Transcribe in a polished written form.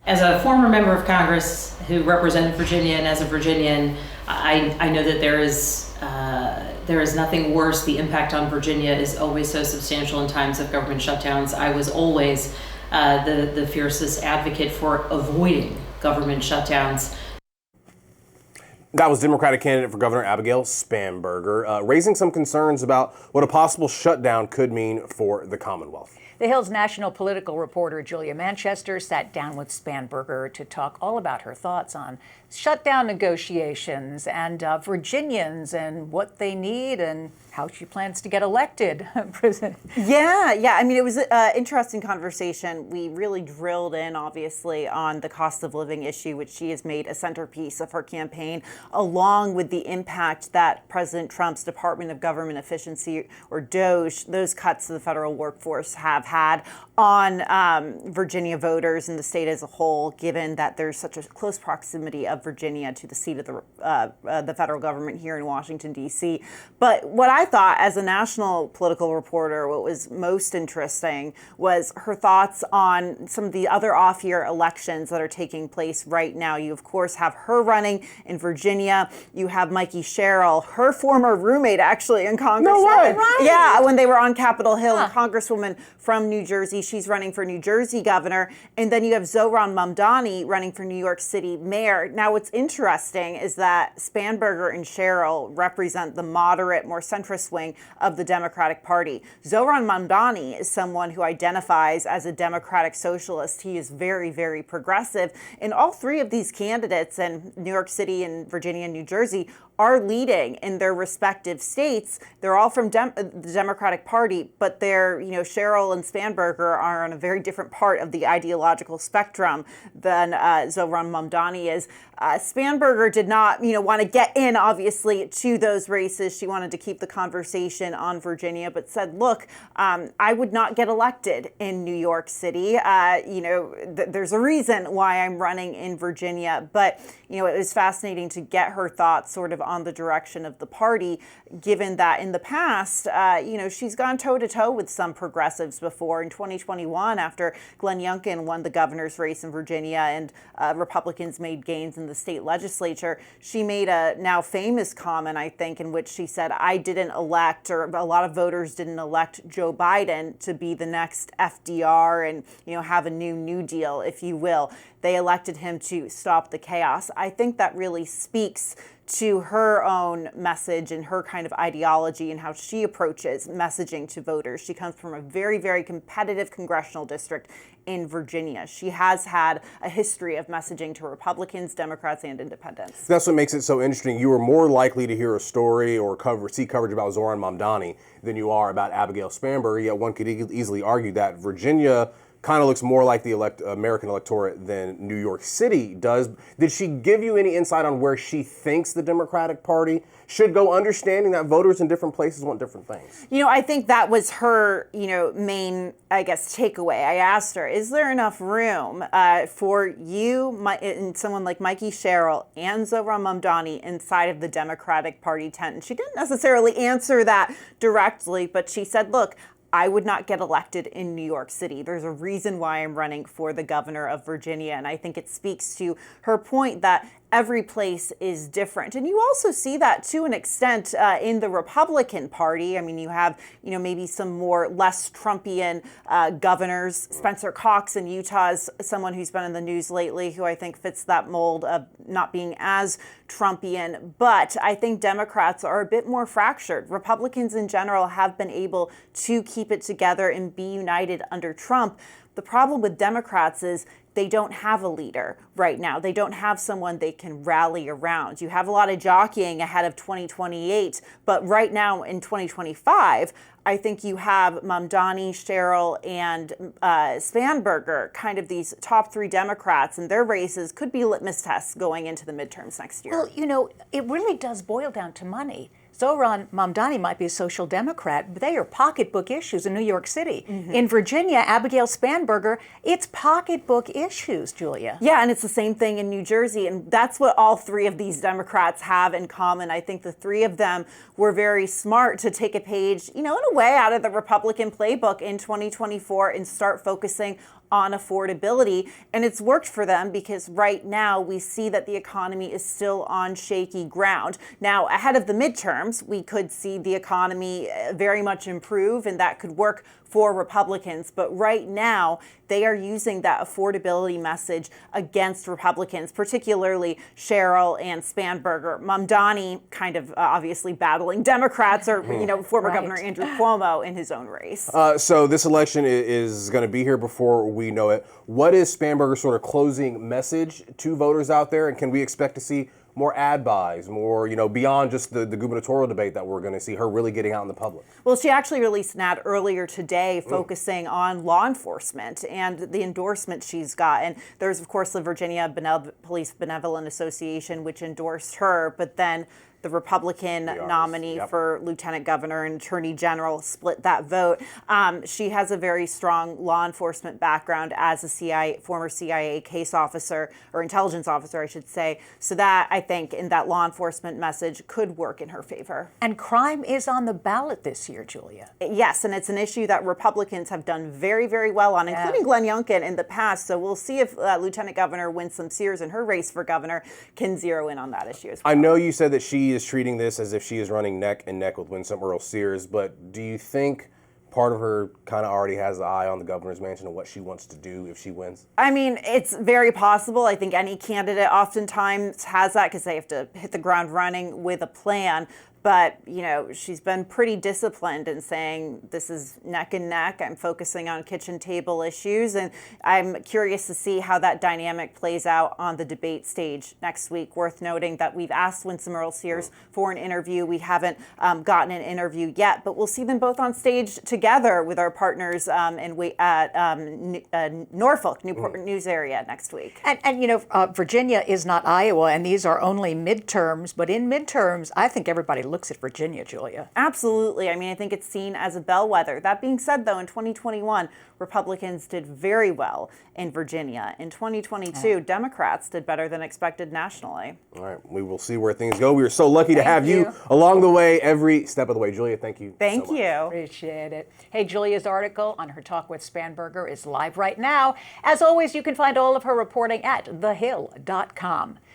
As a former member of Congress who represented Virginia and as a Virginian, I know that there is nothing worse. The impact on Virginia is always so substantial in times of government shutdowns. I was always the fiercest advocate for avoiding government shutdowns. That was Democratic candidate for Governor Abigail Spanberger, raising some concerns about what a possible shutdown could mean for the Commonwealth. The Hill's national political reporter Julia Manchester sat down with Spanberger to talk all about her thoughts on shutdown negotiations and Virginians and what they need and how she plans to get elected. Yeah. I mean, it was an interesting conversation. We really drilled in, obviously, on the cost of living issue, which she has made a centerpiece of her campaign, along with the impact that President Trump's Department of Government Efficiency, or DOGE, those cuts to the federal workforce have had on Virginia voters and the state as a whole, given that there's such a close proximity of Virginia to the seat of the federal government here in Washington, D.C. But what I thought as a national political reporter, what was most interesting was her thoughts on some of the other off-year elections that are taking place right now. You, of course, have her running in Virginia. You have Mikey Sherrill, her former roommate, actually, in Congress. No way. Right. Yeah, when they were on Capitol Hill, a congresswoman from New Jersey. She's running for New Jersey governor. And then you have Zohran Mamdani running for New York City mayor. Now, what's interesting is that Spanberger and Sherrill represent the moderate, more centrist wing of the Democratic Party. Zohran Mamdani is someone who identifies as a democratic socialist. He is very, very progressive. And all three of these candidates in New York City and Virginia and New Jersey are leading in their respective states. They're all from the Democratic Party, but they're, Sherrill and Spanberger are on a very different part of the ideological spectrum than Zohran Mamdani is. Spanberger did not, want to get in, obviously, to those races. She wanted to keep the conversation on Virginia, but said, look, I would not get elected in New York City. There's a reason why I'm running in Virginia, but, it was fascinating to get her thoughts sort of on the direction of the party, given that in the past, she's gone toe-to-toe with some progressives before. In 2021, after Glenn Youngkin won the governor's race in Virginia and Republicans made gains in the state legislature, she made a now famous comment, I think, in which she said, I didn't elect, or a lot of voters didn't elect Joe Biden to be the next FDR and, have a New Deal, if you will. They elected him to stop the chaos. I think that really speaks to her own message and her kind of ideology and how she approaches messaging to voters. She comes from a very, very competitive congressional district in Virginia. She has had a history of messaging to Republicans, Democrats, and independents. That's what makes it so interesting. You are more likely to hear a story or see coverage about Zohran Mamdani than you are about Abigail Spanberger, yet one could easily argue that Virginia kind of looks more like the American electorate than New York City does. Did she give you any insight on where she thinks the Democratic Party should go, understanding that voters in different places want different things? I think that was her, main, takeaway. I asked her, is there enough room for you and someone like Mikey Sherrill and Zohran Mamdani inside of the Democratic Party tent? And she didn't necessarily answer that directly, but she said, look, I would not get elected in New York City. There's a reason why I'm running for the governor of Virginia. And I think it speaks to her point that every place is different. And you also see that to an extent in the Republican Party. I mean, you have, maybe some more less Trumpian governors. Spencer Cox in Utah is someone who's been in the news lately, who I think fits that mold of not being as Trumpian. But I think Democrats are a bit more fractured. Republicans in general have been able to keep it together and be united under Trump. The problem with Democrats is they don't have a leader right now. They don't have someone they can rally around. You have a lot of jockeying ahead of 2028, but right now in 2025, I think you have Mamdani, Sherrill, and Spanberger, kind of these top three Democrats, and their races could be litmus tests going into the midterms next year. Well, it really does boil down to money. Zohran Mamdani might be a social democrat, but they are pocketbook issues in New York City. Mm-hmm. In Virginia, Abigail Spanberger, it's pocketbook issues, Julia. Yeah, and it's the same thing in New Jersey, and that's what all three of these Democrats have in common. I think the three of them were very smart to take a page, in a way out of the Republican playbook in 2024 and start focusing on affordability. And it's worked for them because right now we see that the economy is still on shaky ground. Now, ahead of the midterms, we could see the economy very much improve, and that could work for Republicans. But right now, they are using that affordability message against Republicans, particularly Cheryl and Spanberger. Mamdani kind of obviously battling Democrats, or former Governor Andrew Cuomo in his own race. So this election is going to be here before we know it. What is Spanberger's sort of closing message to voters out there, and can we expect to see more ad buys, more, beyond just the gubernatorial debate that we're going to see her really getting out in the public? Well, she actually released an ad earlier today focusing on law enforcement and the endorsement she's gotten. There's, of course, the Virginia Police Benevolent Association, which endorsed her, but then the Republican nominee for Lieutenant Governor and Attorney General split that vote. She has a very strong law enforcement background as a former CIA case officer, or intelligence officer, I should say. So that, I think, in that law enforcement message could work in her favor. And crime is on the ballot this year, Julia. Yes, and it's an issue that Republicans have done very, very well on, including Glenn Youngkin in the past. So we'll see if Lieutenant Governor Winsome Sears in her race for governor can zero in on that issue as well. I know you said that she is treating this as if she is running neck and neck with Winsome Earl Sears, but do you think part of her kind of already has the eye on the governor's mansion and what she wants to do if she wins? I mean, it's very possible. I think any candidate oftentimes has that because they have to hit the ground running with a plan. But, she's been pretty disciplined in saying this is neck and neck. I'm focusing on kitchen table issues. And I'm curious to see how that dynamic plays out on the debate stage next week. Worth noting that we've asked Winsome Earl Sears for an interview. We haven't gotten an interview yet, but we'll see them both on stage together with our partners at Norfolk, Newport News area next week. And Virginia is not Iowa, and these are only midterms. But in midterms, I think everybody looks at Virginia, Julia. Absolutely. I mean, I think it's seen as a bellwether. That being said, though, in 2021, Republicans did very well in Virginia. In 2022, Democrats did better than expected nationally. All right. We will see where things go. We are so lucky to have you along the way, every step of the way. Julia, thank you. Thank you. Appreciate it. Hey, Julia's article on her talk with Spanberger is live right now. As always, you can find all of her reporting at thehill.com.